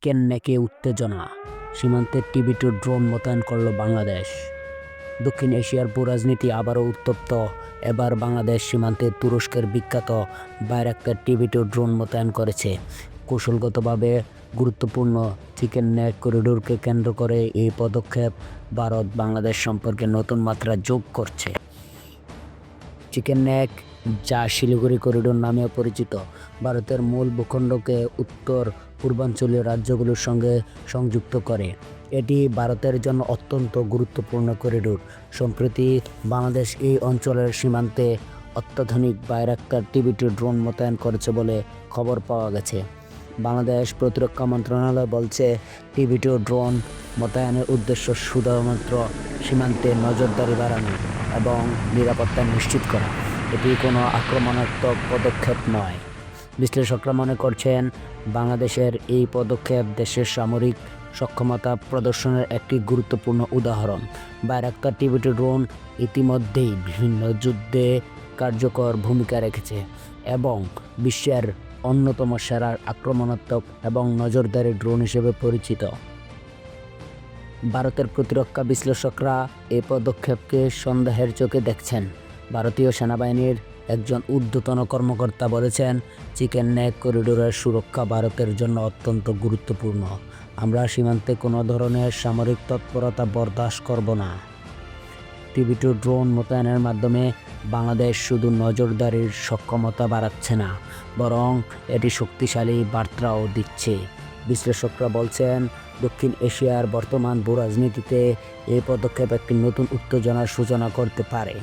Chicken নেকে উত্তেজনা, সীমান্তে টিবি-2 ড্রোন মোতায়েন করল বাংলাদেশ। দক্ষিণ এশিয়ার ভূরাজনীতি আবারও উত্তপ্ত। এবার বাংলাদেশ সীমান্তে তুরস্কের বিখ্যাত বাইরাক্তার টিবি-2 ড্রোন মোতায়েন করেছে। কৌশলগতভাবে গুরুত্বপূর্ণ চিকেন নেক করিডোরকে কেন্দ্র করে এই পদক্ষেপ ভারত বাংলাদেশ সম্পর্কে নতুন মাত্রা যোগ করছে। চিকেন নেক, যা শিলিগুড়ি করিডোর নামেও পরিচিত, ভারতের মূল ভূখণ্ডকে উত্তর পূর্বাঞ্চলীয় রাজ্যগুলোর সঙ্গে সংযুক্ত করে। এটি ভারতের জন্য অত্যন্ত গুরুত্বপূর্ণ করিডোর। সম্প্রতি বাংলাদেশ এই অঞ্চলের সীমান্তে অত্যাধুনিক বাইরাক্তার টিবি-2 ড্রোন মোতায়েন করেছে বলে খবর পাওয়া গেছে। বাংলাদেশ প্রতিরক্ষা মন্ত্রণালয় বলছে, টিবি-2 ড্রোন মোতায়েনের উদ্দেশ্য শুধুমাত্র সীমান্তে নজরদারি বাড়ানো এবং নিরাপত্তা নিশ্চিত করা। এটি কোনো আক্রমণাত্মক পদক্ষেপ নয়। বিশ্লেষকরা মনে করছেন, বাংলাদেশের এই পদক্ষেপ দেশের সামরিক সক্ষমতা প্রদর্শনের একটি গুরুত্বপূর্ণ উদাহরণ। বাইরাক্তার টিবি-2 ড্রোন ইতিমধ্যেই বিভিন্ন যুদ্ধে কার্যকর ভূমিকা রেখেছে এবং বিশ্বের অন্যতম সেরা আক্রমণাত্মক এবং নজরদারি ড্রোন হিসেবে পরিচিত। ভারতের প্রতিরক্ষা বিশ্লেষকরা এই পদক্ষেপকে সন্দেহের চোখে দেখছেন। ভারতীয় সেনাবাহিনীর একজন ঊর্ধ্বতন কর্মকর্তা বলেছেন, চিকেন-নেক করিডোরের সুরক্ষা ভারতের জন্য অত্যন্ত গুরুত্বপূর্ণ। আমরা সীমান্তে কোনো ধরনের সামরিক তৎপরতা বরদাস্ত করব না। টিবি-2 ড্রোন মোতায়েনের মাধ্যমে বাংলাদেশ শুধু নজরদারির সক্ষমতা বাড়াচ্ছে না, বরং এটি শক্তিশালী বার্তাও দিচ্ছে। বিশ্লেষকরা বলছেন, দক্ষিণ এশিয়ার বর্তমান ভূরাজনীতিতে এই পদক্ষেপ একটি নতুন উত্তেজনার সূচনা করতে পারে।